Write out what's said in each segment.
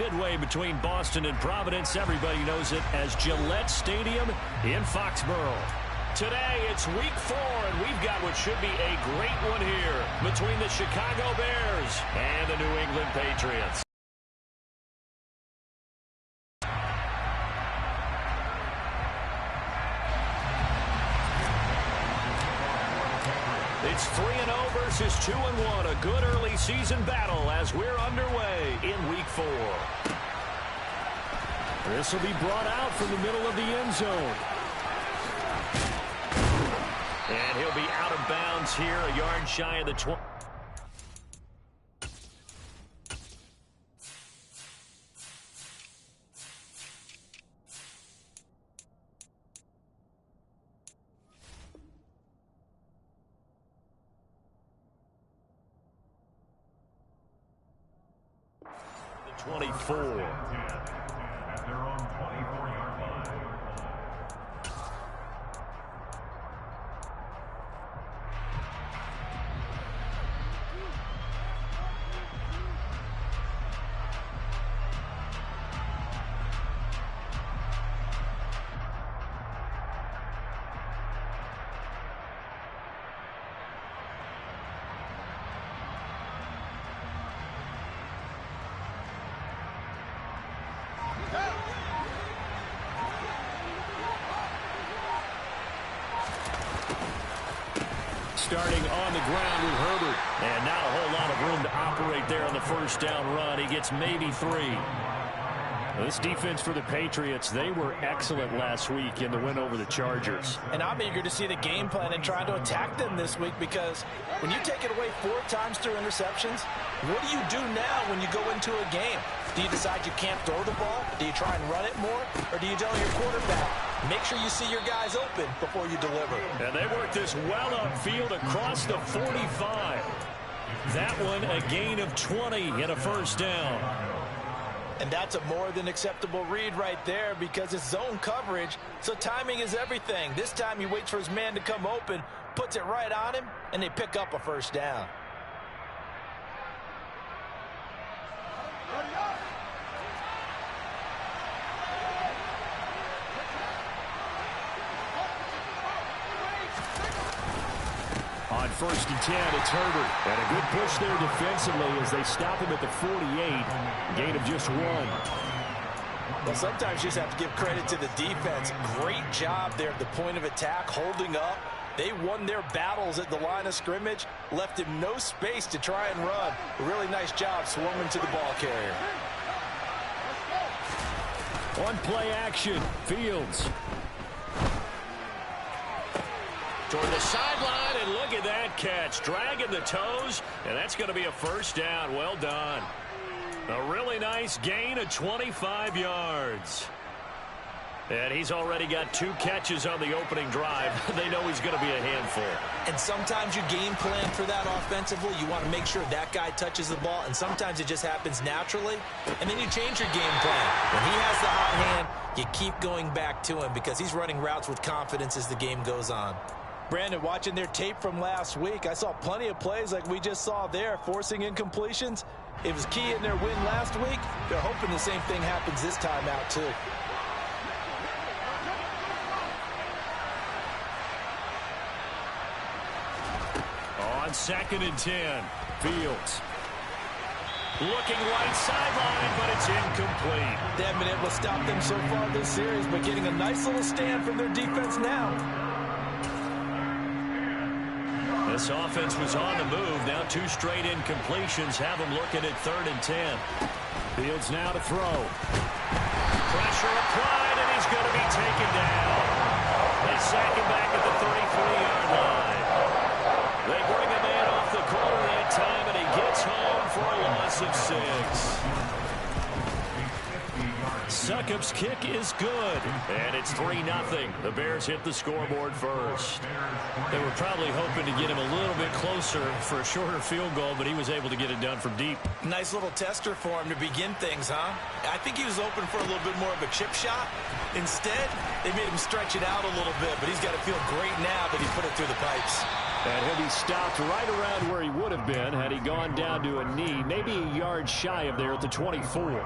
midway between Boston and Providence. Everybody knows it as Gillette Stadium in Foxborough. Today, it's week 4, and we've got what should be a great one here between the Chicago Bears and the New England Patriots. It's 3-0 versus 2-1. A good early season battle as we're underway in week 4. This will be brought out from the middle of the end zone. And he'll be out of bounds here, a yard shy of the 20. The 24. At their own 24-yard line. Starting on the ground with Herbert. And not a whole lot of room to operate there on the first down run. He gets maybe 3. This defense for the Patriots, they were excellent last week in the win over the Chargers. And I'm eager to see the game plan and trying to attack them this week, because when you take it away 4 times through interceptions, what do you do now when you go into a game? Do you decide you can't throw the ball? Do you try and run it more? Or do you tell your quarterback, make sure you see your guys open before you deliver? And they work this well upfield across the 45. That one a gain of 20 and a first down. And that's a more than acceptable read right there, because it's zone coverage, so timing is everything. This time he waits for his man to come open, puts it right on him, and they pick up a first down. On 1st and 10, it's Herbert. And a good push there defensively as they stop him at the 48. Gain of just 1. Well, sometimes you just have to give credit to the defense. Great job there at the point of attack, holding up. They won their battles at the line of scrimmage, left him no space to try and run. A really nice job swarming to the ball carrier. On play action, Fields. Toward the sideline, and look at that catch. Dragging the toes, and that's going to be a first down. Well done. A really nice gain of 25 yards. And he's already got 2 catches on the opening drive. They know he's going to be a handful. And sometimes you game plan for that offensively. You want to make sure that guy touches the ball, and sometimes it just happens naturally. And then you change your game plan. When he has the hot hand, you keep going back to him because he's running routes with confidence as the game goes on. Brandon, watching their tape from last week, I saw plenty of plays like we just saw there, forcing incompletions. It was key in their win last week. They're hoping the same thing happens this time out, too. On 2nd and 10, Fields. Looking right sideline, but it's incomplete. They haven't been able to stop them so far this series, but getting a nice little stand from their defense now. This offense was on the move. Now 2 straight incompletions have them looking at 3rd and 10. Fields now to throw. Pressure applied, and he's going to be taken down. They sack him back at the 33-yard line. They bring a man off the corner that time, and he gets home for a loss of 6. Succop's kick is good, and it's 3-0. The Bears hit the scoreboard first. They were probably hoping to get him a little bit closer for a shorter field goal, but he was able to get it done from deep. Nice little tester for him to begin things, huh? I think he was open for a little bit more of a chip shot. Instead, they made him stretch it out a little bit, but he's got to feel great now that he put it through the pipes. And he'll be stopped right around where he would have been had he gone down to a knee, maybe a yard shy of there at the 24.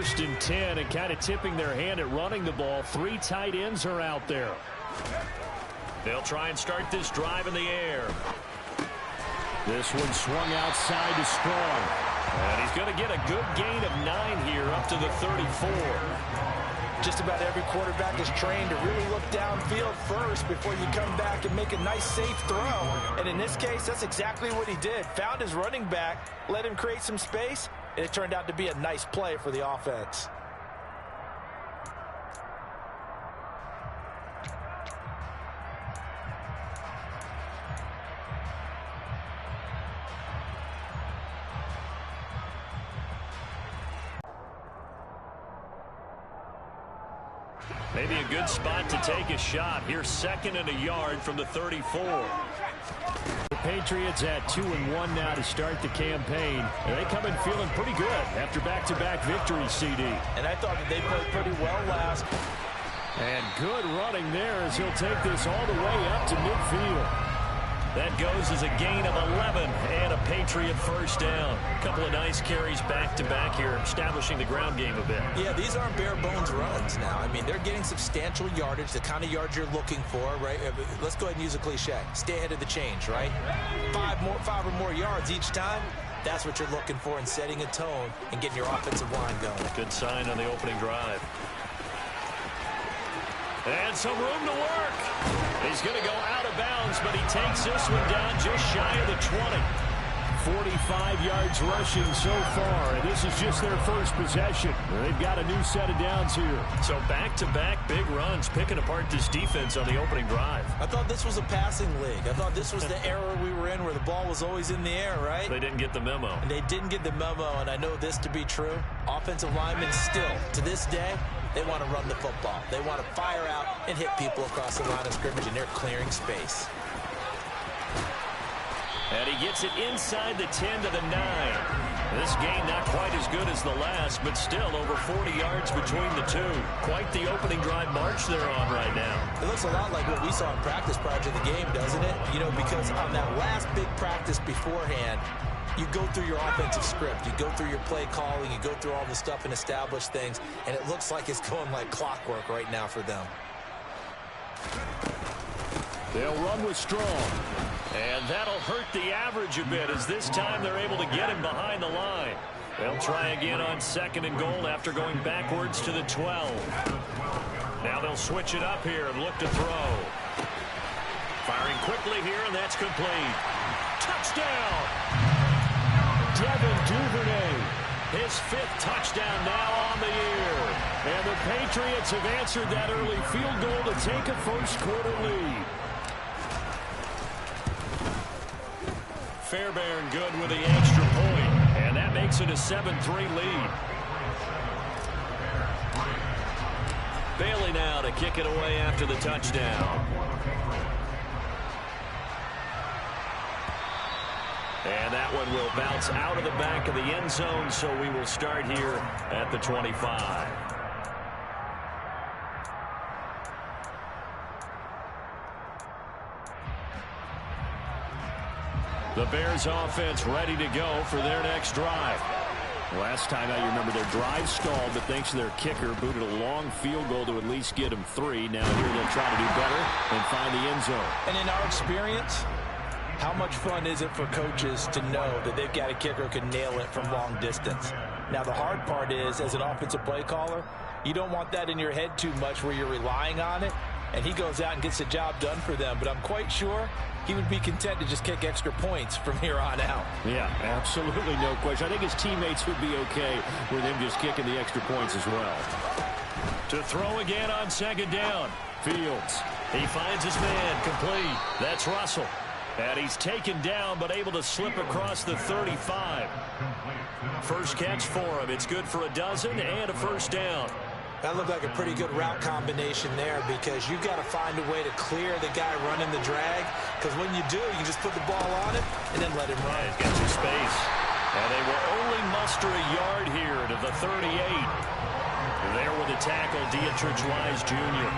1st and 10 and kind of tipping their hand at running the ball. 3 tight ends are out there. They'll try and start this drive in the air. This one swung outside to Strong. And he's going to get a good gain of 9 here up to the 34. Just about every quarterback is trained to really look downfield first before you come back and make a nice, safe throw. And in this case, that's exactly what he did. Found his running back, let him create some space, and it turned out to be a nice play for the offense. Maybe a good spot to take a shot. Here's 2nd and a yard from the 34. The Patriots at 2-1 now to start the campaign. And they come in feeling pretty good after back-to-back victories, CD. And I thought that they played pretty well last. And good running there as he'll take this all the way up to midfield. That goes as a gain of 11 and a Patriot first down. A couple of nice carries back-to-back here, establishing the ground game a bit. Yeah, these aren't bare-bones runs now. I mean, they're getting substantial yardage, the kind of yards you're looking for, right? Let's go ahead and use a cliche. Stay ahead of the change, right? 5 or more yards each time. That's what you're looking for in setting a tone and getting your offensive line going. Good sign on the opening drive. And some room to work. He's going to go out of bounds, but he takes this one down just shy of the 20. 45 yards rushing so far, and this is just their first possession. They've got a new set of downs here. So back-to-back big runs, picking apart this defense on the opening drive. I thought this was a passing league. I thought this was the era we were in where the ball was always in the air, right? They didn't get the memo. And they didn't get the memo, and I know this to be true. Offensive linemen still, to this day, they want to run the football. They want to fire out and hit people across the line of scrimmage, and they're clearing space. And he gets it inside the 10 to the 9. This game not quite as good as the last, but still over 40 yards between the two. Quite the opening drive march they're on right now. It looks a lot like what we saw in practice prior to the game, doesn't it? You know, because on that last big practice beforehand, you go through your offensive script. You go through your play calling. You go through all the stuff and establish things. And it looks like it's going like clockwork right now for them. They'll run with Strong. And that'll hurt the average a bit as this time they're able to get him behind the line. They'll try again on 2nd and goal after going backwards to the 12. Now they'll switch it up here and look to throw. Firing quickly here, and that's complete. Touchdown! Devin Duvernay, his 5th touchdown now on the year. And the Patriots have answered that early field goal to take a first-quarter lead. Fairbairn good with the extra point, and that makes it a 7-3 lead. Bailey now to kick it away after the touchdown. And that one will bounce out of the back of the end zone, so we will start here at the 25. The Bears offense ready to go for their next drive. Last time out, you remember their drive stalled, but thanks to their kicker, booted a long field goal to at least get them 3. Now here they'll try to do better and find the end zone. And in our experience, how much fun is it for coaches to know that they've got a kicker who can nail it from long distance? Now, the hard part is, as an offensive play caller, you don't want that in your head too much where you're relying on it, and he goes out and gets the job done for them. But I'm quite sure he would be content to just kick extra points from here on out. Yeah, absolutely no question. I think his teammates would be okay with him just kicking the extra points as well. To throw again on 2nd down. Fields. He finds his man complete. That's Russell. And he's taken down but able to slip across the 35. First catch for him. It's good for a dozen and a first down. That looked like a pretty good route combination there because you've got to find a way to clear the guy running the drag, because when you do, you can just put the ball on it and then let him run. He's got some space. And they will only muster a yard here to the 38. There with the tackle, Dietrich Wise Jr.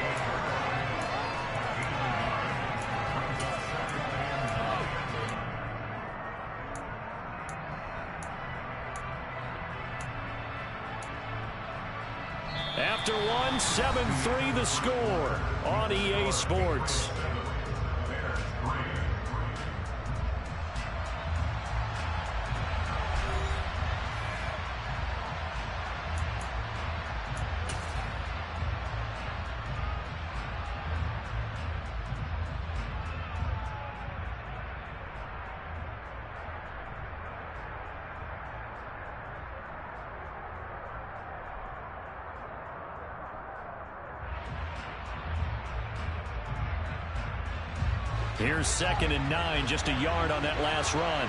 After one, 7-3 the score on EA Sports. Here's 2nd and 9, just a yard on that last run.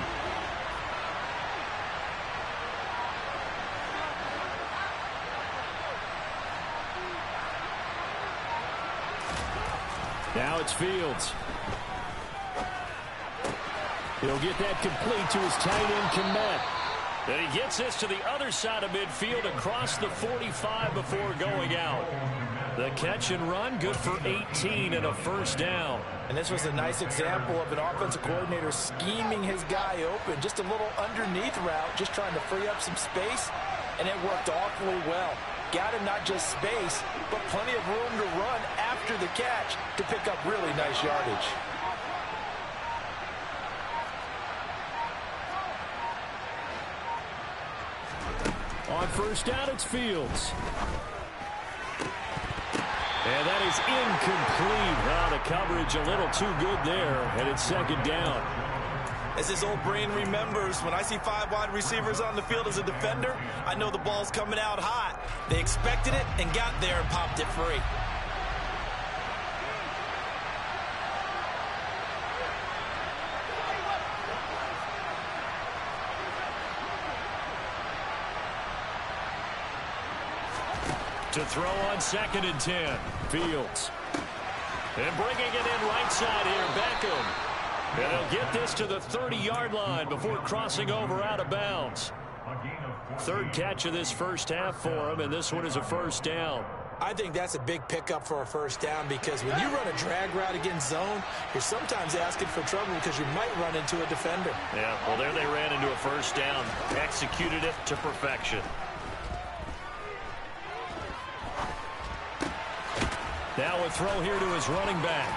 Now it's Fields. He'll get that complete to his tight end, Kmet. And he gets this to the other side of midfield across the 45 before going out. The catch and run, good for 18 and a first down. And this was a nice example of an offensive coordinator scheming his guy open. Just a little underneath route, just trying to free up some space, and it worked awfully well. Got him not just space, but plenty of room to run after the catch to pick up really nice yardage. On first down, it's Fields. And that is incomplete. Well, the coverage a little too good there, and it's 2nd down. As his old brain remembers, when I see 5 wide receivers on the field as a defender, I know the ball's coming out hot. They expected it and got there and popped it free. To throw on 2nd and 10. Fields. And bringing it in right side here, Beckham. And he'll get this to the 30-yard line before crossing over out of bounds. 3rd catch of this first half for him, and this one is a first down. I think that's a big pickup for a first down because when you run a drag route against zone, you're sometimes asking for trouble because you might run into a defender. Yeah, well, there they ran into a first down. Executed it to perfection. Now a throw here to his running back.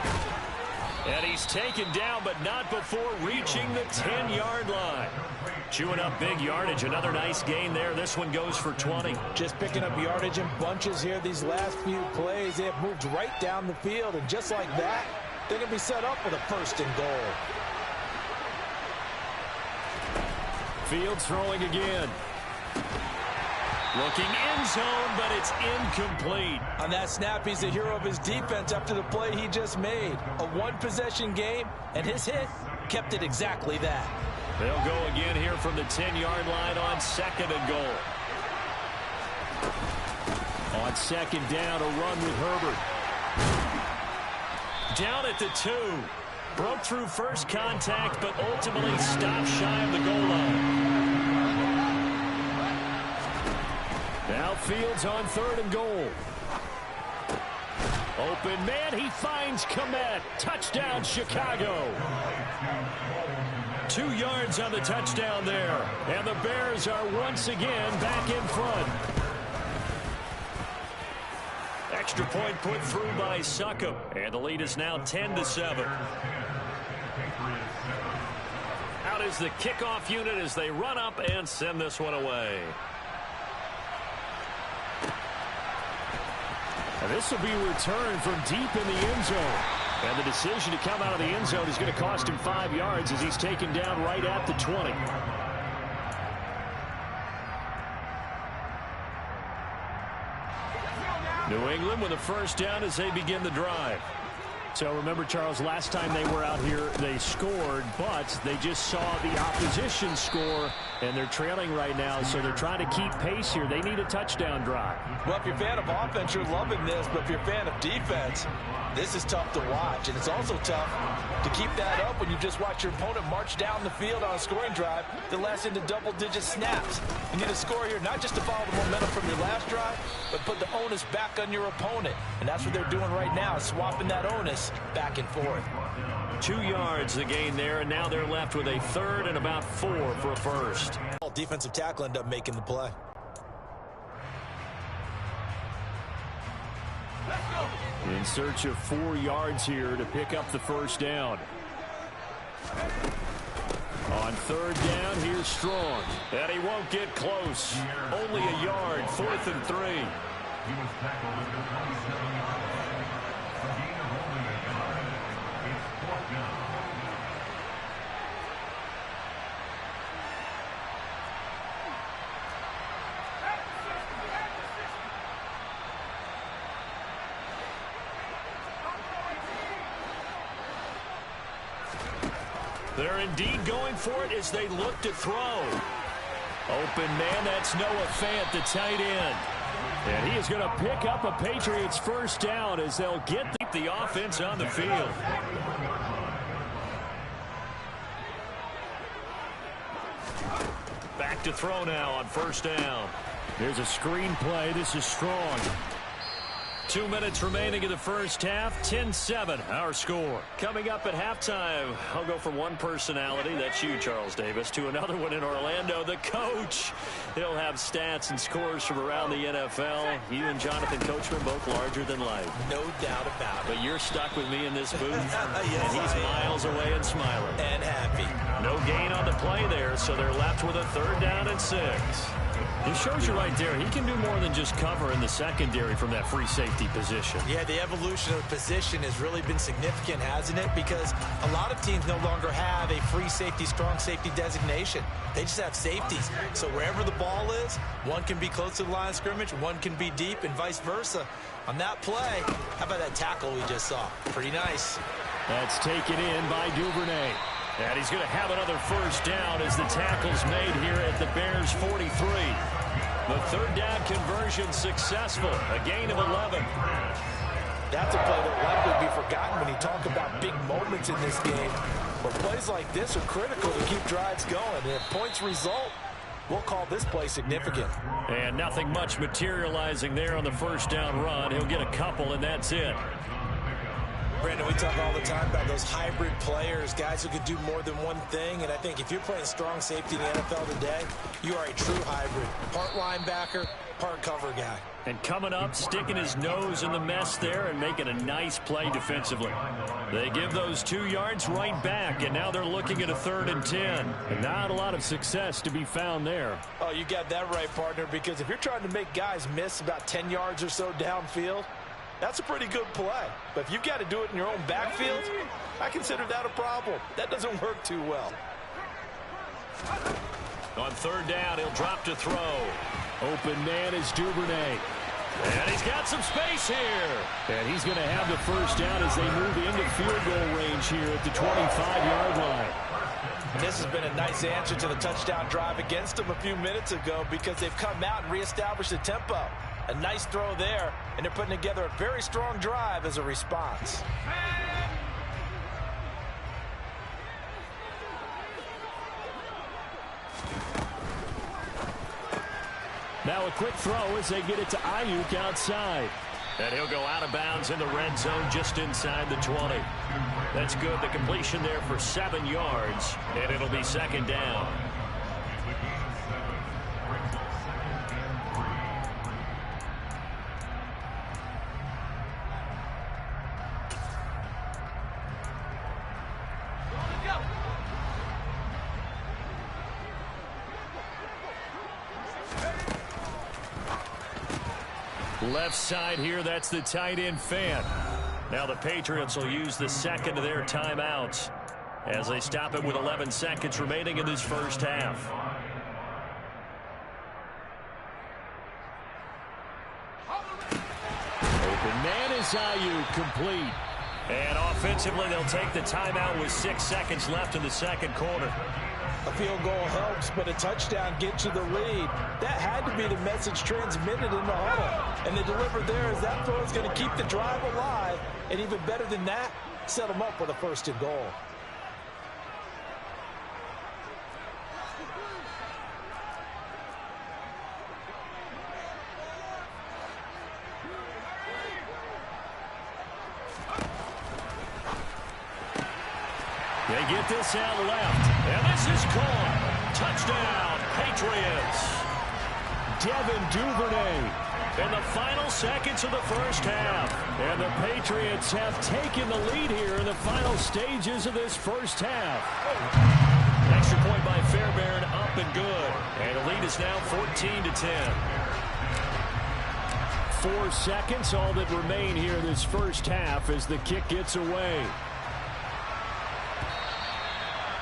And he's taken down, but not before reaching the 10-yard line. Chewing up big yardage. Another nice gain there. This one goes for 20. Just picking up yardage in bunches here. These last few plays, they have moved right down the field. And just like that, they're going to be set up with a 1st and goal. Fields throwing again. Looking end zone, but it's incomplete. On that snap, he's the hero of his defense after the play he just made. A one-possession game, and his hit kept it exactly that. They'll go again here from the 10-yard line on 2nd and goal. On 2nd down, a run with Herbert. Down at the 2. Broke through first contact, but ultimately stopped shy of the goal line. Now Fields on 3rd and goal. Open man, he finds Kmet. Touchdown, Chicago. 2 yards on the touchdown there. And the Bears are once again back in front. Extra point put through by Succop. And the lead is now 10-7. Out is the kickoff unit as they run up and send this one away. And this will be returned from deep in the end zone. And the decision to come out of the end zone is going to cost him 5 yards as he's taken down right at the 20. New England with a first down as they begin the drive. So remember, Charles, last time they were out here, they scored, but they just saw the opposition score, and they're trailing right now, so they're trying to keep pace here. They need a touchdown drive. Well, if you're a fan of offense, you're loving this, but if you're a fan of defense, this is tough to watch, and it's also tough to keep that up when you just watch your opponent march down the field on a scoring drive that lasts into double-digit snaps. You need a score here, not just to follow the momentum from your last drive, but put the onus back on your opponent, and that's what they're doing right now, swapping that onus back and forth. 2 yards the gain there, and now they're left with a 3rd and about 4 for a first. Defensive tackle ended up making the play. In search of 4 yards here to pick up the first down. On third down, here's Strong. And he won't get close. Only a yard, 4th and 3. He was tackled at the 27-yard line. A gain of only a yard. It's 4th down. They're indeed going for it as they look to throw. Open man, that's Noah Fant, the tight end. And he is going to pick up a Patriots first down as they'll get the offense on the field. Back to throw now on first down. There's a screen play. This is Strong. 2 minutes remaining in the first half. 10-7, our score. Coming up at halftime, I'll go from one personality, that's you, Charles Davis, to another one in Orlando, the coach. He'll have stats and scores from around the NFL. You and Jonathan Coachman both larger than life. No doubt about it. But you're stuck with me in this booth, yes, and he's miles away and smiling. And happy. No gain on the play there, so they're left with a 3rd down and 6. It shows you right there, he can do more than just cover in the secondary from that free safety position. Yeah, the evolution of the position has really been significant, hasn't it? Because a lot of teams no longer have a free safety, strong safety designation. They just have safeties. So wherever the ball is, one can be close to the line of scrimmage, one can be deep, and vice versa. On that play, how about that tackle we just saw? Pretty nice. That's taken in by Duvernay. And he's going to have another first down as the tackle's made here at the Bears 43. The 3rd down conversion successful. A gain of 11. That's a play that likely be forgotten when you talk about big moments in this game. But plays like this are critical to keep drives going. And if points result, we'll call this play significant. And nothing much materializing there on the first down run. He'll get a couple, and that's it. Brandon, we talk all the time about those hybrid players, guys who could do more than one thing. And I think if you're playing strong safety in the NFL today, you are a true hybrid. Part linebacker, part cover guy. And coming up, sticking his nose in the mess there and making a nice play defensively. They give those 2 yards right back, and now they're looking at a 3rd and 10. And not a lot of success to be found there. Oh, you got that right, partner, because if you're trying to make guys miss about 10 yards or so downfield, that's a pretty good play. But if you've got to do it in your own backfield, I consider that a problem. That doesn't work too well. On 3rd down, he'll drop to throw. Open man is Duvernay. And he's got some space here. And he's going to have the first down as they move into field goal range here at the 25-yard line. And this has been a nice answer to the touchdown drive against them a few minutes ago because they've come out and reestablished the tempo. A nice throw there, and they're putting together a very strong drive as a response. Now a quick throw as they get it to Ayuk outside. And he'll go out of bounds in the red zone just inside the 20. That's good. The completion there for 7 yards, and it'll be 2nd down. Left side here, that's the tight end Fant. Now the Patriots will use the 2nd of their timeouts as they stop it with 11 seconds remaining in this first half. Open man is Ayuk, complete. And offensively, they'll take the timeout with 6 seconds left in the 2nd quarter. A field goal helps, but a touchdown gets you the lead. That had to be the message transmitted in the huddle. And they delivered there as that throw is going to keep the drive alive. And even better than that, set them up with a 1st and goal. They get this out left, and this is caught. Touchdown, Patriots. Devin Duvernay In the final seconds of the first half. And the Patriots have taken the lead here in the final stages of this first half. Extra point by Fairbairn, up and good. And the lead is now 14-10. 4 seconds, all that remain here in this first half as the kick gets away.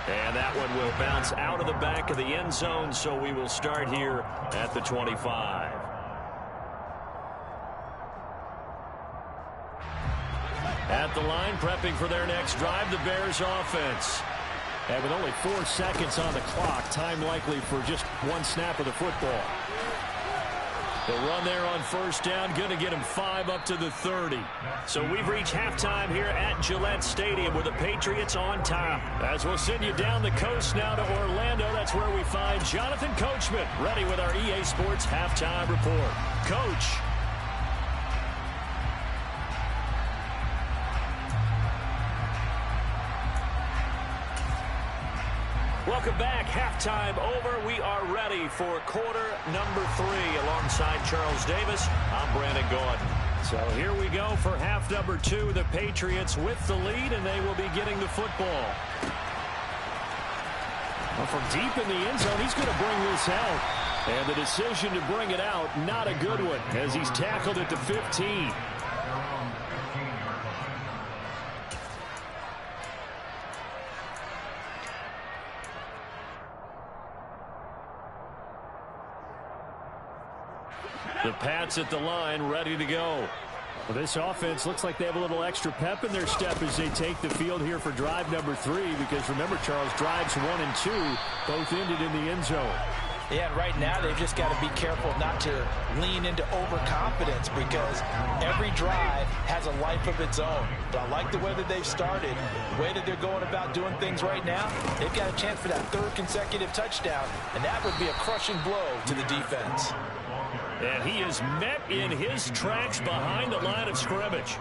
And that one will bounce out of the back of the end zone, so we will start here at the 25. At the line, prepping for their next drive, the Bears offense. And with only 4 seconds on the clock, time likely for just one snap of the football. The run there on first down, going to get him 5 up to the 30. So we've reached halftime here at Gillette Stadium with the Patriots on top. As we'll send you down the coast now to Orlando, that's where we find Jonathan Coachman, ready with our EA Sports Halftime Report. Coach. Welcome back. Halftime over. We are ready for quarter number 3 alongside Charles Davis. I'm Brandon Gordon. So here we go for half number 2. The Patriots with the lead, and they will be getting the football. Well, from deep in the end zone, he's going to bring this out. And the decision to bring it out, not a good one, as he's tackled at the 15. The Pats at the line, ready to go. Well, this offense looks like they have a little extra pep in their step as they take the field here for drive number 3. Because remember, Charles, drives 1 and 2 both ended in the end zone. Yeah, and right now they've just got to be careful not to lean into overconfidence because every drive has a life of its own. But I like the way that they've started, the way that they're going about doing things right now. They've got a chance for that 3rd consecutive touchdown, and that would be a crushing blow to the defense. And he is met in his tracks behind the line of scrimmage.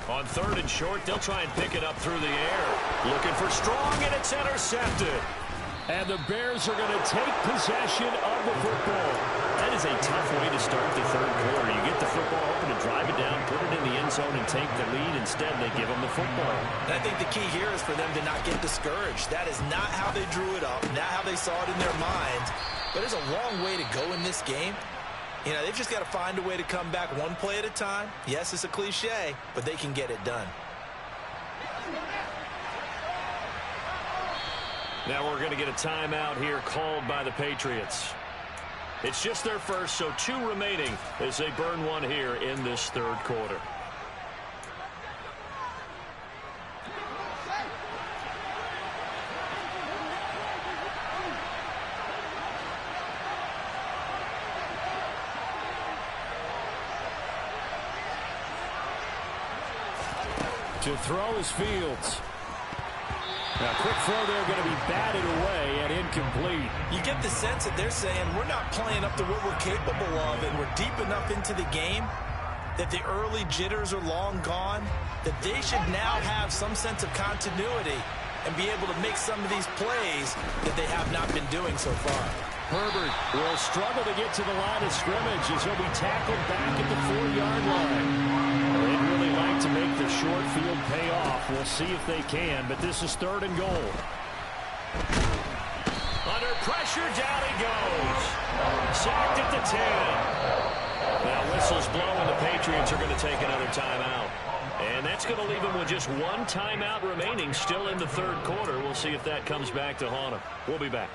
On 3rd and short, they'll try and pick it up through the air. Looking for Strong, and it's intercepted. And the Bears are going to take possession of the football. That is a tough way to start the 3rd quarter. You get the football open and drive it down, put it in the end zone, and take the lead. Instead, they give them the football. And I think the key here is for them to not get discouraged. That is not how they drew it up, not how they saw it in their minds. But there's a long way to go in this game. You know, they've just got to find a way to come back one play at a time. Yes, it's a cliche, but they can get it done. Now we're going to get a timeout here called by the Patriots. It's just their first, so 2 remaining as they burn one here in this 3rd quarter. To throw is Fields. Now, quick throw there, going to be batted away and incomplete. You get the sense that they're saying we're not playing up to what we're capable of, and we're deep enough into the game that the early jitters are long gone, that they should now have some sense of continuity and be able to make some of these plays that they have not been doing so far. Herbert will struggle to get to the line of scrimmage as he'll be tackled back at the 4-yard line. They'd really like to make the short field pay off. We'll see if they can, but this is 3rd and goal. Under pressure, down he goes. Sacked at the 10. Now whistles blow, and the Patriots are going to take another timeout. And that's going to leave them with just 1 timeout remaining still in the 3rd quarter. We'll see if that comes back to haunt them. We'll be back.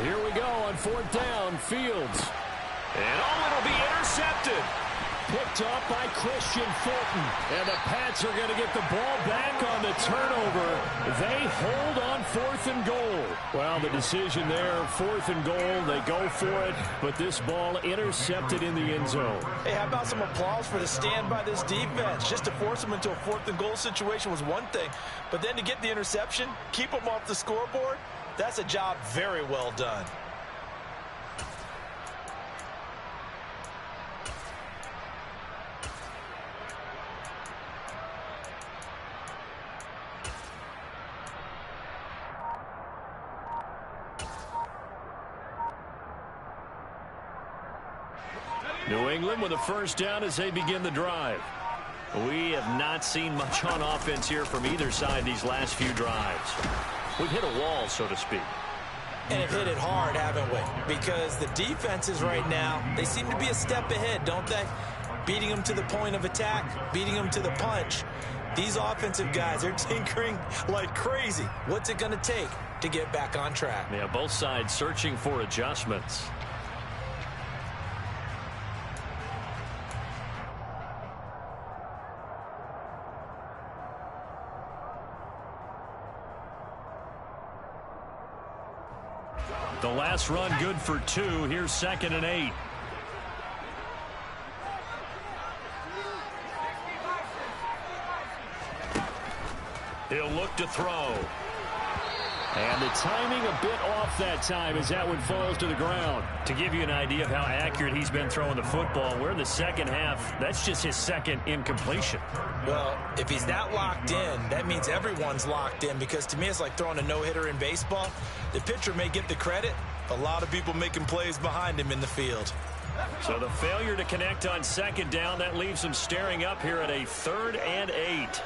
Here we go on 4th down, Fields. And it'll be intercepted. picked off by Christian Fulton. And the Pats are going to get the ball back on the turnover. They hold on 4th and goal. Well, the decision there, 4th and goal, they go for it, but this ball intercepted in the end zone. Hey, how about some applause for the stand by this defense? Just to force them into a 4th and goal situation was one thing, but then to get the interception, keep them off the scoreboard, that's a job very well done. New England with a first down as they begin the drive. We have not seen much on offense here from either side these last few drives. We've hit a wall, so to speak. And have hit it hard, haven't we? Because the defenses right now, they seem to be a step ahead, don't they? Beating them to the point of attack, beating them to the punch. These offensive guys, they're tinkering like crazy. What's it going to take to get back on track? Yeah, both sides searching for adjustments. The last run good for 2. Here's 2nd and 8. He'll look to throw. And the timing a bit off that time as that one falls to the ground. To give you an idea of how accurate he's been throwing the football, we're in the second half. That's just his second incompletion. Well, if he's not locked in, that means everyone's locked in, because to me it's like throwing a no-hitter in baseball. The pitcher may get the credit, a lot of people making plays behind him in the field. So the failure to connect on 2nd down, that leaves him staring up here at a 3rd and 8.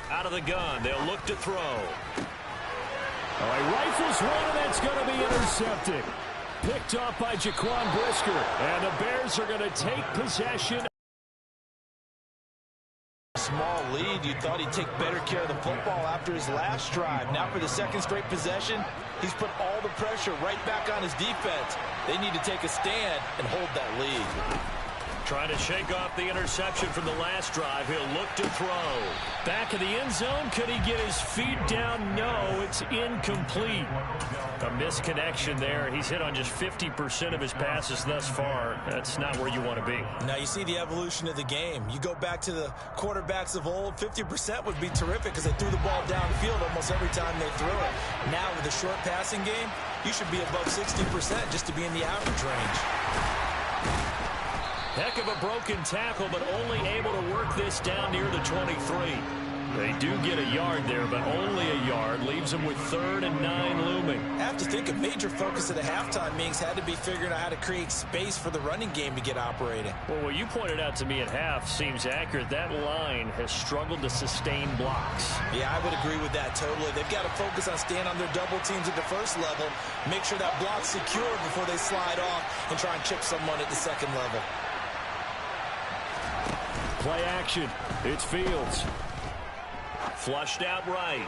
Out of the gun, they'll look to throw. He rifles one, and that's going to be intercepted. Picked off by Jaquan Brisker, and the Bears are going to take possession. Small lead. You thought he'd take better care of the football after his last drive. Now for the 2nd straight possession, he's put all the pressure right back on his defense. They need to take a stand and hold that lead. Trying to shake off the interception from the last drive. He'll look to throw. Back of the end zone. Could he get his feet down? No, it's incomplete. A misconnection there. He's hit on just 50% of his passes thus far. That's not where you want to be. Now you see the evolution of the game. You go back to the quarterbacks of old, 50% would be terrific because they threw the ball downfield almost every time they threw it. Now with the short passing game, you should be above 60% just to be in the average range. Heck of a broken tackle, but only able to work this down near the 23. They do get a yard there, but only a yard. Leaves them with 3rd and 9 looming. I have to think a major focus of the halftime meetings had to be figuring out how to create space for the running game to get operating. Well, what you pointed out to me at half seems accurate. That line has struggled to sustain blocks. Yeah, I would agree with that totally. They've got to focus on staying on their double teams at the first level, make sure that block's secure before they slide off and try and chip someone at the 2nd level. Play action. It's Fields. Flushed out right.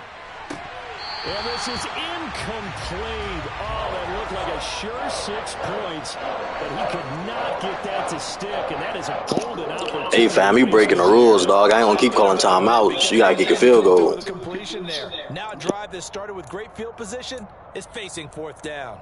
And this is incomplete. Oh, that looked like a sure 6 points, but he could not get that to stick, and that is a golden opportunity. Hey, fam, you breaking the rules, dog. I ain't gonna keep calling timeouts. You gotta get your field goal. Completion there. Now a drive that started with great field position is facing 4th down.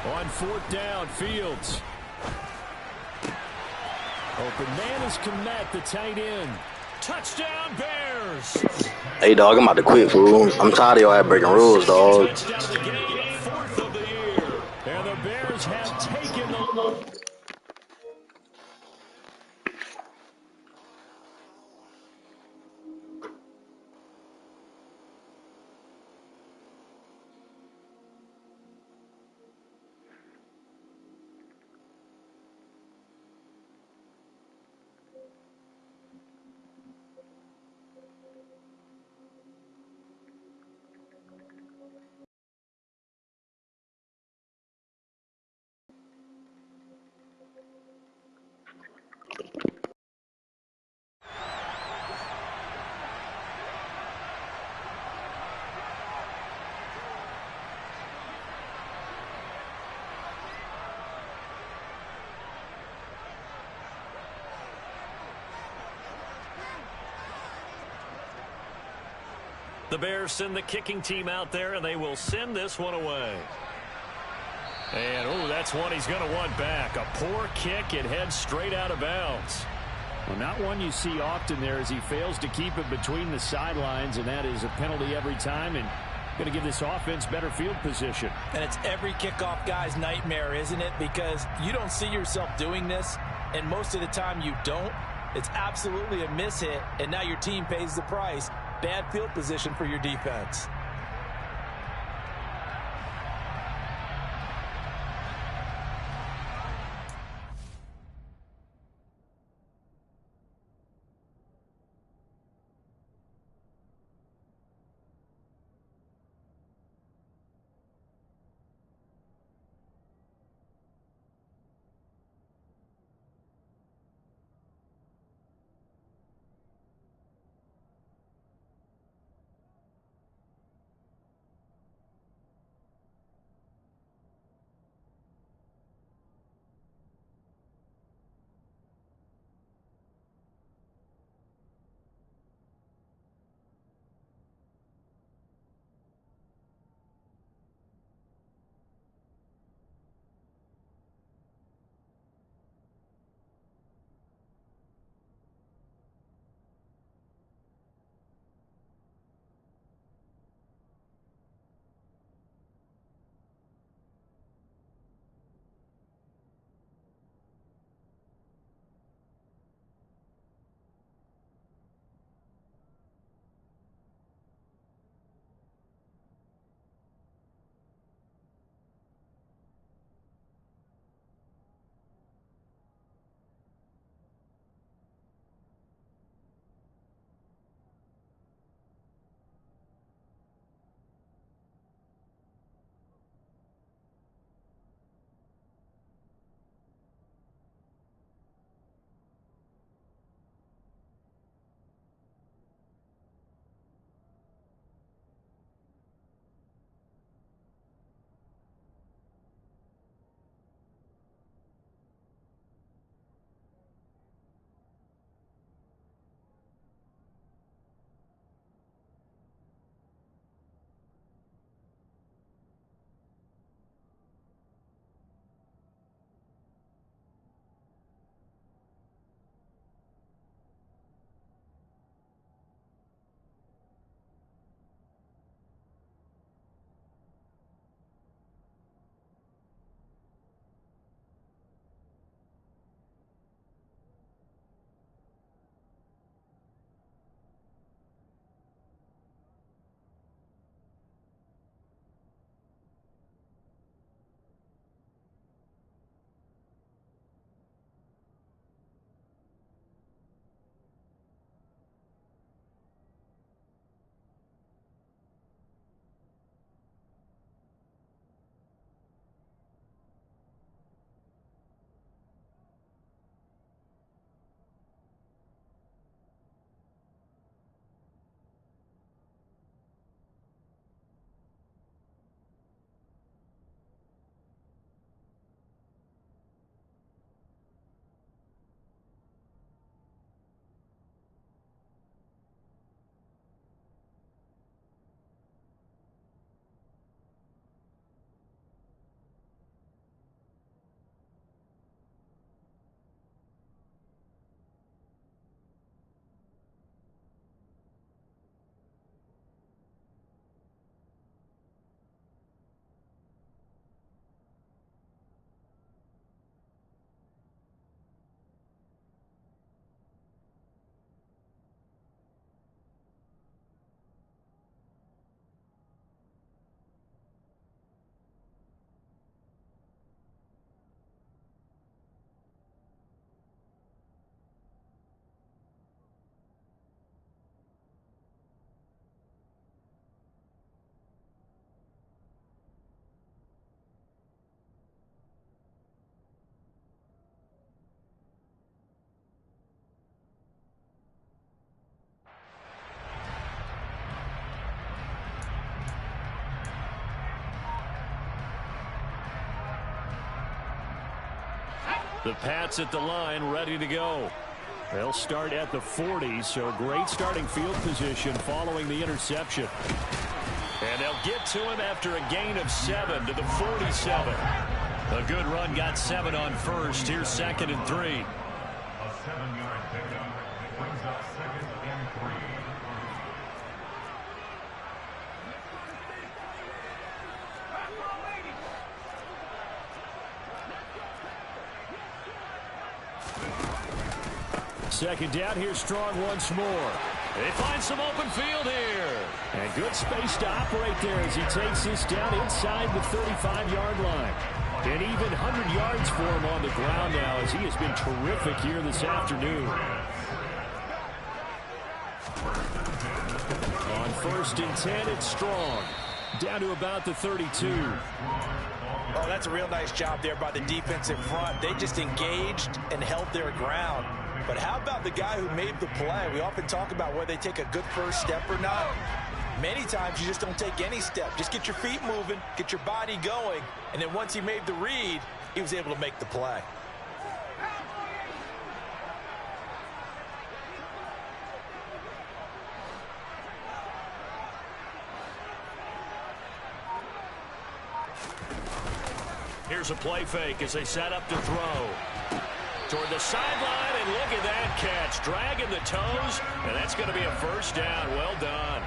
On 4th down, Fields. Open man is Komet, the tight end. Touchdown, Bears. Hey, dog, I'm about to quit, fool. I'm tired of y'all breaking rules, dog. Touchdown of the game, 4th of the year. And the Bears have taken the... The Bears send the kicking team out there, and they will send this one away. And, oh, that's one he's going to want back. A poor kick. It heads straight out of bounds. Well, not one you see often there as he fails to keep it between the sidelines, and that is a penalty every time and going to give this offense better field position. And it's every kickoff guy's nightmare, isn't it? Because you don't see yourself doing this, and most of the time you don't. It's absolutely a mishit, and now your team pays the price. Bad field position for your defense. The Pats at the line, ready to go. They'll start at the 40, so great starting field position following the interception. And they'll get to him after a gain of 7 to the 47. A good run, got 7 on first. Here's 2nd and 3. A 7-yard pickup brings up 2nd and 3. Second down, here's Strong once more. They find some open field here. And good space to operate there as he takes this down inside the 35-yard line. And even 100 yards for him on the ground now as he has been terrific here this afternoon. On 1st and 10, it's Strong. Down to about the 32. Oh, that's a real nice job there by the defensive front. They just engaged and held their ground. But how about the guy who made the play? We often talk about whether they take a good first step or not. Many times you just don't take any step. Just get your feet moving, get your body going, and then once he made the read, he was able to make the play. Here's a play fake as they set up to throw. Toward the sideline, and look at that catch. Dragging the toes, and that's going to be a first down. Well done.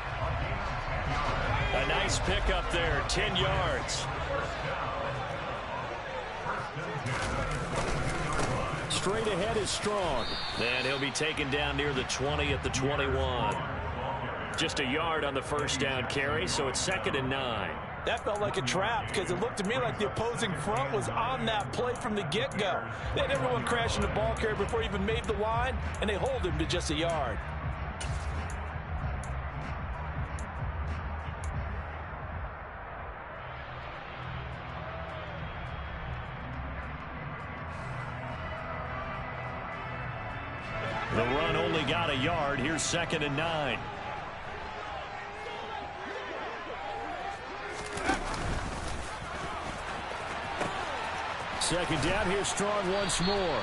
A nice pickup there, 10 yards. Straight ahead is Strong. And he'll be taken down near the 20 at the 21. Just a yard on the first down carry, so it's 2nd and 9. That felt like a trap because it looked to me like the opposing front was on that play from the get-go. They had everyone crashing the ball carrier before he even made the line, and they hold him to just a yard. The run only got a yard. Here's 2nd and 9. Second down, here's Strong once more.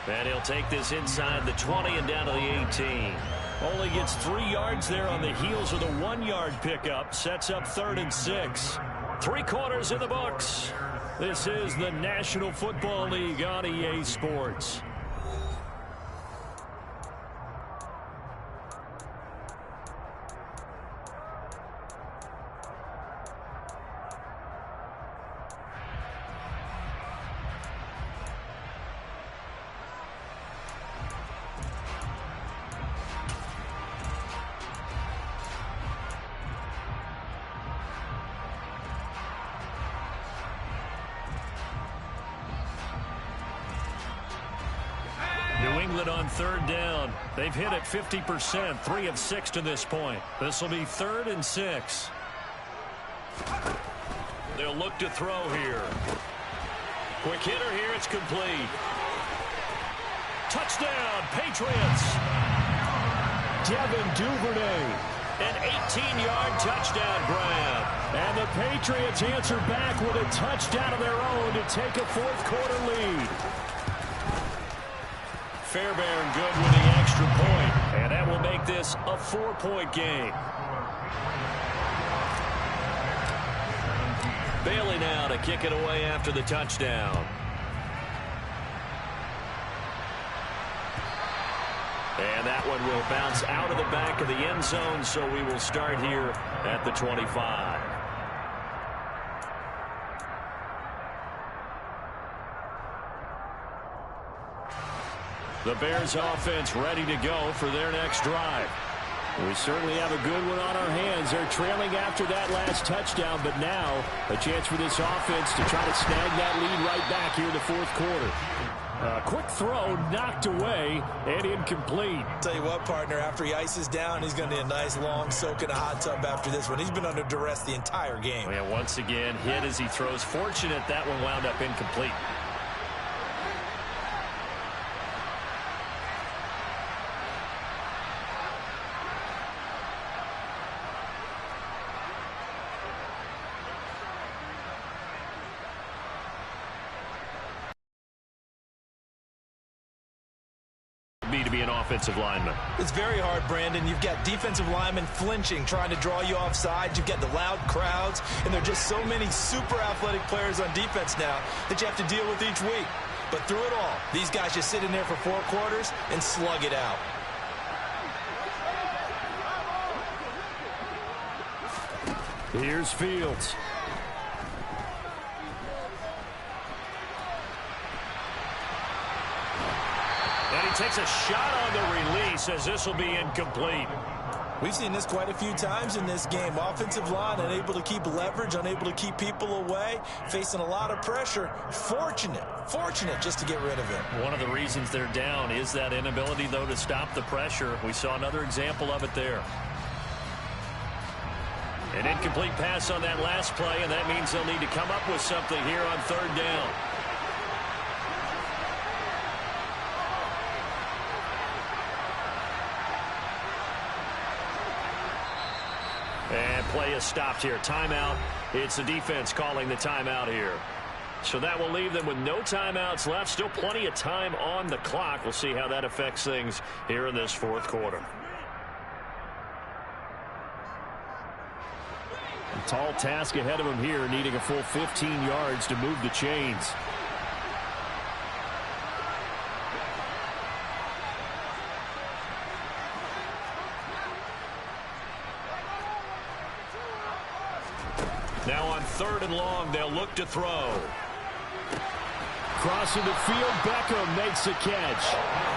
And he'll take this inside the 20 and down to the 18. Only gets 3 yards there on the heels of the 1-yard pickup. Sets up 3rd and 6. 3 quarters in the books. This is the National Football League on EA Sports. New England on 3rd down. They've hit it 50%, 3 of 6 to this point. This will be 3rd and 6. They'll look to throw here. Quick hitter here, it's complete. Touchdown, Patriots. Devin Duvernay. An 18-yard touchdown grab. And the Patriots answer back with a touchdown of their own to take a 4th quarter lead. Fairbairn good with the extra point, and that will make this a 4-point game. Bailey now to kick it away after the touchdown. And that one will bounce out of the back of the end zone, so we will start here at the 25. The Bears offense ready to go for their next drive. We certainly have a good one on our hands. They're trailing after that last touchdown, but now a chance for this offense to try to snag that lead right back here in the 4th quarter. Quick throw, knocked away, and incomplete. Tell you what, partner, after he ices down, he's going to need a nice long soak in a hot tub after this one. He's been under duress the entire game. Yeah, once again, hit as he throws. Fortunate that one wound up incomplete. Be be to be an offensive lineman? It's very hard, Brandon. You've got defensive linemen flinching, trying to draw you offside. You've got the loud crowds, and there are just so many super athletic players on defense now that you have to deal with each week. But through it all, these guys just sit in there for 4 quarters and slug it out. Here's Fields. And he takes a shot on the release as this will be incomplete. We've seen this quite a few times in this game. Offensive line unable to keep leverage, unable to keep people away, facing a lot of pressure. Fortunate just to get rid of it. One of the reasons they're down is that inability, though, to stop the pressure. We saw another example of it there. An incomplete pass on that last play, and that means they'll need to come up with something here on 3rd down. And play is stopped here. Timeout. It's the defense calling the timeout here. So that will leave them with no timeouts left. Still plenty of time on the clock. We'll see how that affects things here in this 4th quarter. A tall task ahead of him here, needing a full 15 yards to move the chains. Now on 3rd and long, they'll look to throw. Crossing the field, Beckham makes a catch.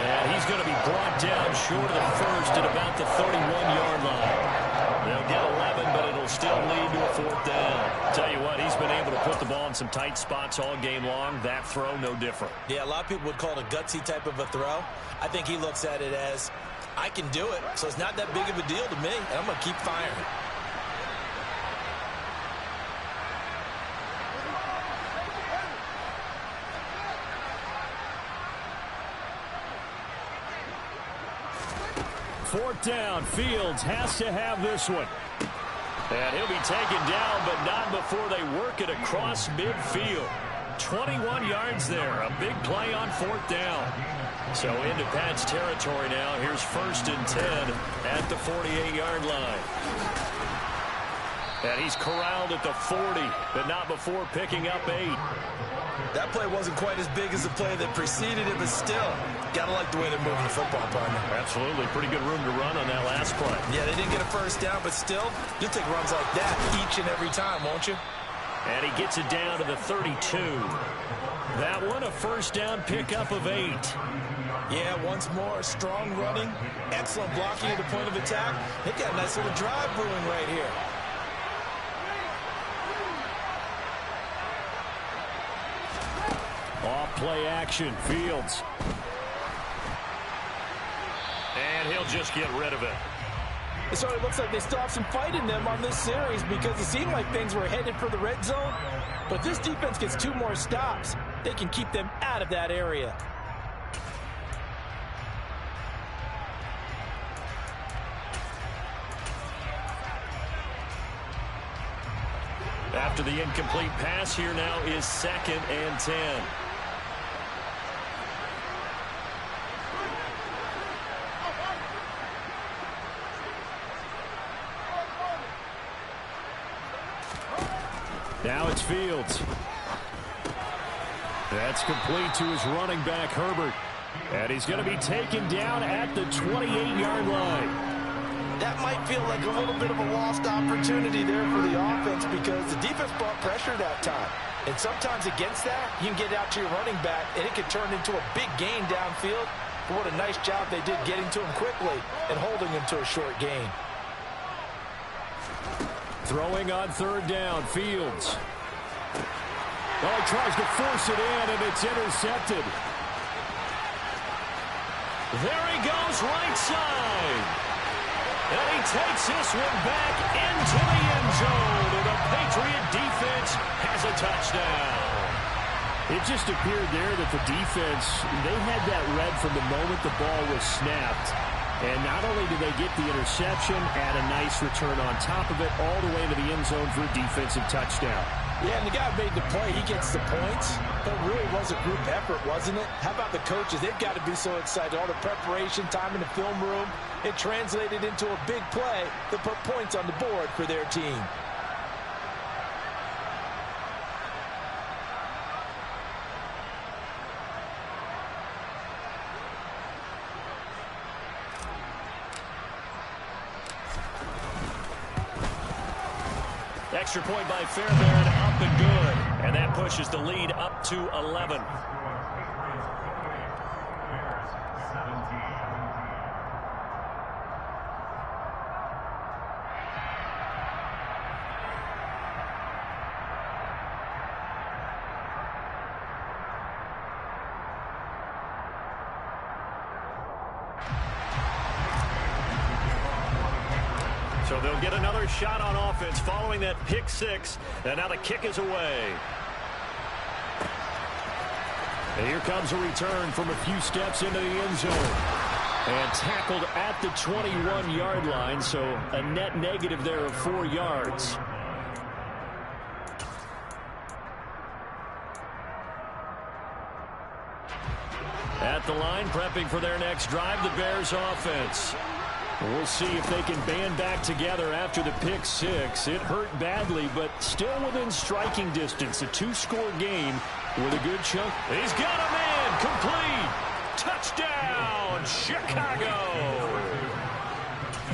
And he's going to be brought down short of the first at about the 31-yard line. They'll get 11, but it'll still lead to a 4th down. Tell you what, he's been able to put the ball in some tight spots all game long. That throw, no different. Yeah, a lot of people would call it a gutsy type of a throw. I think he looks at it as, I can do it, so it's not that big of a deal to me, and I'm going to keep firing. Fourth down. Fields has to have this one. And he'll be taken down, but not before they work it across midfield. 21 yards there. A big play on 4th down. So into Pat's territory now. Here's 1st and 10 at the 48-yard line. And he's corralled at the 40, but not before picking up 8. That play wasn't quite as big as the play that preceded it, but still, gotta like the way they're moving the football, partner. Absolutely. Pretty good room to run on that last play. Yeah, they didn't get a 1st down, but still, you'll take runs like that each and every time, won't you? And he gets it down to the 32. That one, a 1st down pickup of 8. Yeah, once more, strong running, excellent blocking at the point of attack. They've got a nice little drive brewing right here. Off play action. Fields. And he'll just get rid of it. It sort of looks like they still have some fight in them on this series because it seemed like things were headed for the red zone. But this defense gets 2 more stops. They can keep them out of that area. After the incomplete pass, here now is 2nd and 10. Now it's Fields. That's complete to his running back, Herbert. And he's going to be taken down at the 28-yard line. That might feel like a little bit of a lost opportunity there for the offense because the defense brought pressure that time. And sometimes against that, you can get out to your running back, and it can turn into a big gain downfield. But what a nice job they did getting to him quickly and holding him to a short gain. Throwing on 3rd down, Fields. Oh, he tries to force it in, and it's intercepted. There he goes, right side. And he takes this one back into the end zone. And the Patriot defense has a touchdown. It just appeared there that the defense, they had that read from the moment the ball was snapped. And not only did they get the interception, add a nice return on top of it, all the way into the end zone for a defensive touchdown. Yeah, and the guy made the play. He gets the points. But it really was a group effort, wasn't it? How about the coaches? They've got to be so excited. All the preparation, time in the film room, it translated into a big play that put points on the board for their team. Extra point by Fairbairn, up and good. And that pushes the lead up to 11. So they'll get another shot on offense following that pick six. And now the kick is away. And here comes a return from a few steps into the end zone. And tackled at the 21-yard line, so a net negative there of 4 yards. At the line, prepping for their next drive, the Bears offense. We'll see if they can band back together after the pick six. It hurt badly, but still within striking distance. A 2-score game with a good chunk. He's got a man complete. Touchdown, Chicago.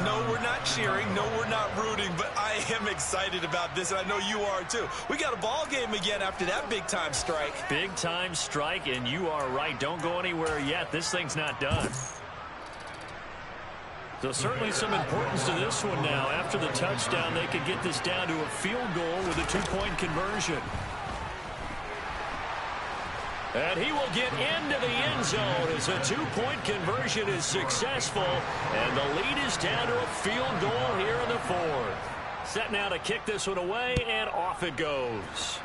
No, we're not cheering. No, we're not rooting, but I am excited about this, and I know you are too. We got a ball game again after that big-time strike. Big-time strike, and you are right. Don't go anywhere yet. This thing's not done. So certainly some importance to this one now. After the touchdown, they could get this down to a field goal with a 2-point conversion. And he will get into the end zone as a 2-point conversion is successful. And the lead is down to a field goal here in the fourth. Set now to kick this one away, and off it goes.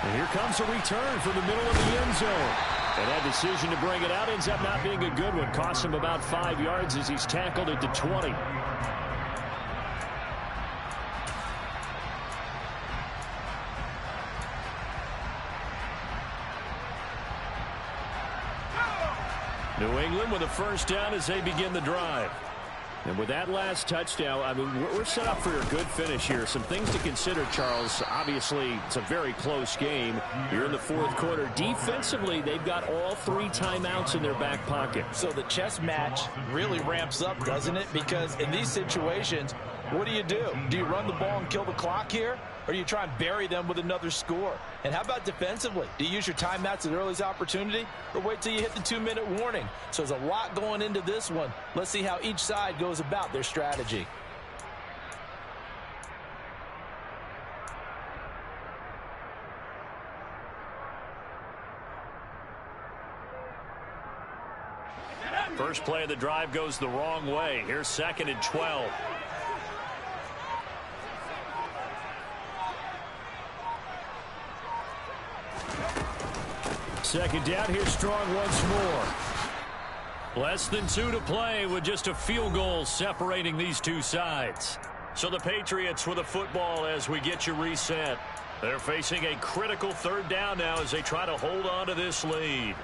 And here comes a return from the middle of the end zone. And that decision to bring it out ends up not being a good one. Costs him about 5 yards as he's tackled at the 20. New England with a first down as they begin the drive. And with that last touchdown, I mean, we're set up for a good finish here. Some things to consider, Charles. Obviously, it's a very close game. You're in the fourth quarter. Defensively, they've got all 3 timeouts in their back pocket. So the chess match really ramps up, doesn't it? Because in these situations, what do? Do you run the ball and kill the clock here? Or do you try and bury them with another score? And how about defensively? Do you use your timeouts at earliest opportunity? Or wait till you hit the 2-minute warning? So there's a lot going into this one. Let's see how each side goes about their strategy. First play of the drive goes the wrong way. Here's 2nd and 12. Second down, here's Strong once more. Less than 2 to play with just a field goal separating these two sides. So the Patriots with a football as we get you reset. They're facing a critical 3rd down now as they try to hold on to this lead.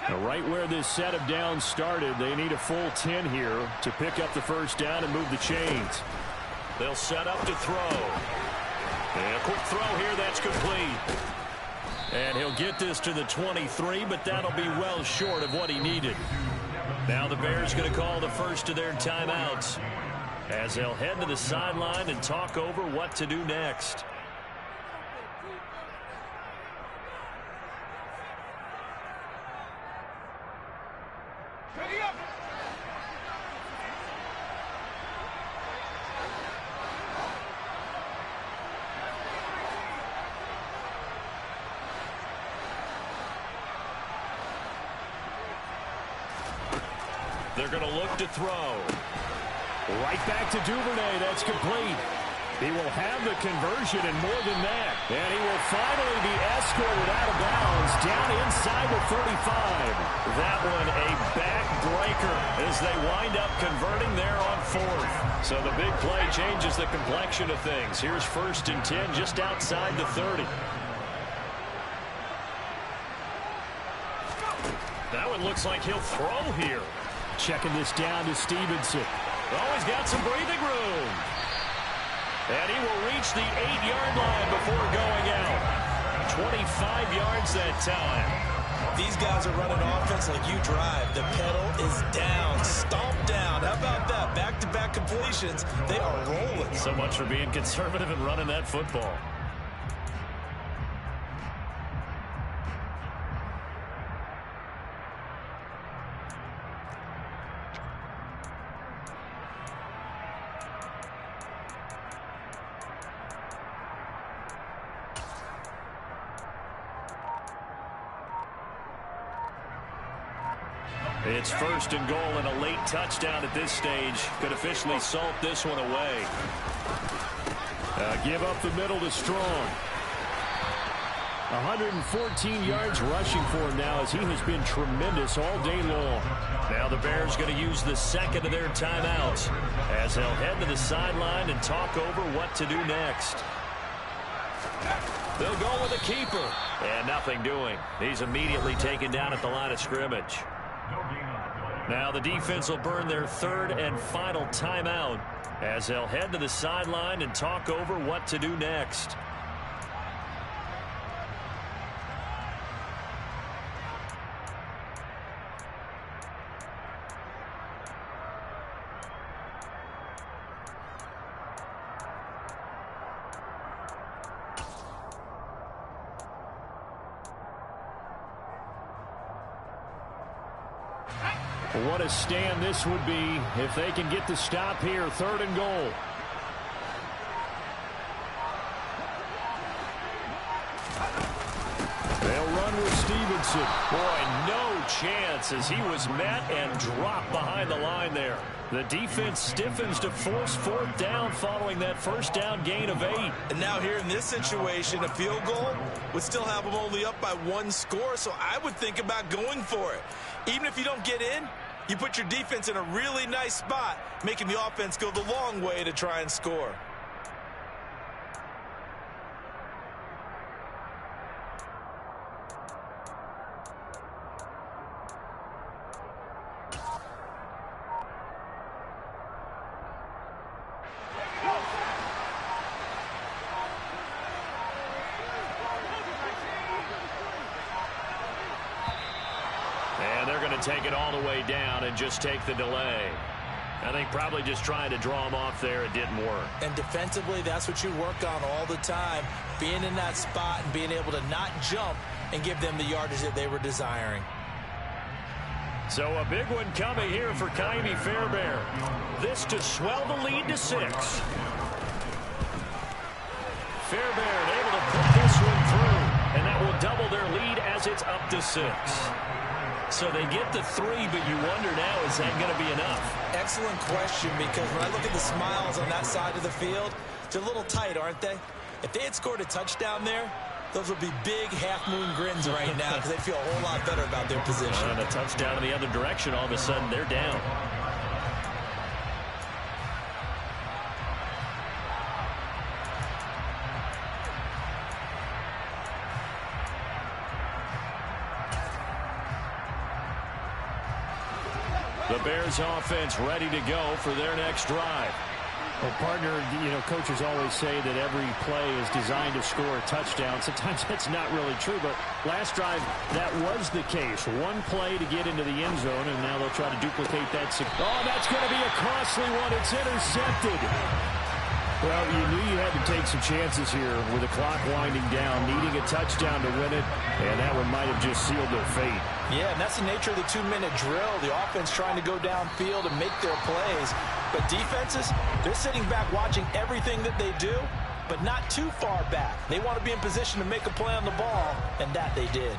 Now right where this set of downs started, they need a full 10 here to pick up the first down and move the chains. They'll set up to throw. And a quick throw here, that's complete. And he'll get this to the 23, but that'll be well short of what he needed. Now the Bears going to call the first of their timeouts as they'll head to the sideline and talk over what to do next. They're going to look to throw. Right back to Duvernay. That's complete. He will have the conversion and more than that. And he will finally be escorted out of bounds down inside the 35. That one a backbreaker as they wind up converting there on fourth. So the big play changes the complexion of things. Here's 1st and 10 just outside the 30. That one looks like he'll throw here. Checking this down to Stevenson. Oh, he's got some breathing room. And he will reach the 8-yard line before going out. 25 yards that time. These guys are running offense like you drive. The pedal is down, stomped down. How about that? Back-to-back completions. They are rolling. So much for being conservative and running that football. It's 1st and goal, and a late touchdown at this stage could officially salt this one away. Give up the middle to Strong. 114 yards rushing for him now as he has been tremendous all day long. Now the Bears going to use the second of their timeouts as they'll head to the sideline and talk over what to do next. They'll go with a keeper. And nothing doing. He's immediately taken down at the line of scrimmage. Now the defense will burn their 3rd and final timeout as they'll head to the sideline and talk over what to do next. What a stand this would be if they can get the stop here. 3rd and goal. They'll run with Stevenson. Boy, no chance as he was met and dropped behind the line there. The defense stiffens to force 4th down following that 1st down gain of 8. And now here in this situation, a field goal would still have them only up by 1 score, so I would think about going for it. Even if you don't get in, you put your defense in a really nice spot, making the offense go the long way to try and score. And they're going to take it all the way down and just take the delay. I think probably just trying to draw him off there. It didn't work. And defensively, that's what you work on all the time. Being in that spot and being able to not jump and give them the yardage that they were desiring. So a big one coming here for Kaimi Fairbairn. This to swell the lead to 6. Fairbairn able to put this one through. And that will double their lead as it's up to 6. So they get the 3, but you wonder now, is that going to be enough? Excellent question, because when I look at the smiles on that side of the field, they're a little tight, aren't they? If they had scored a touchdown there, those would be big half-moon grins right now because they feel a whole lot better about their position. And a touchdown in the other direction, all of a sudden they're down. The Bears offense ready to go for their next drive. Well, partner, coaches always say that every play is designed to score a touchdown. Sometimes that's not really true, but last drive, that was the case. One play to get into the end zone, and now they'll try to duplicate that. Oh, that's going to be a costly one. It's intercepted. Well, you knew you had to take some chances here with the clock winding down, needing a touchdown to win it, and that one might have just sealed their fate. Yeah, and that's the nature of the 2-minute drill. The offense trying to go downfield and make their plays. But defenses, they're sitting back watching everything that they do, but not too far back. They want to be in position to make a play on the ball, and that they did.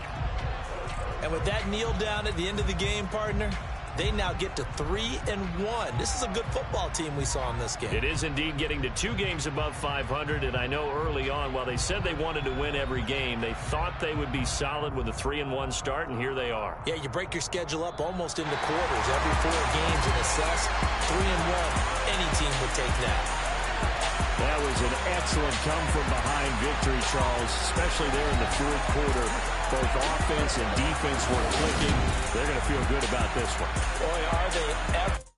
And with that kneel down at the end of the game, partner, They now get to 3-1. This is a good football team we saw in this game. It is indeed getting to 2 games above 500, and I know early on, while they said they wanted to win every game, they thought they would be solid with a 3-1 start, and here they are. Yeah, you break your schedule up almost into quarters, every 4 games, and assess 3-1. Any team would take that. That was an excellent come-from-behind victory, Charles, especially there in the fourth quarter. Both offense and defense were clicking. They're going to feel good about this one. Boy, are they ever.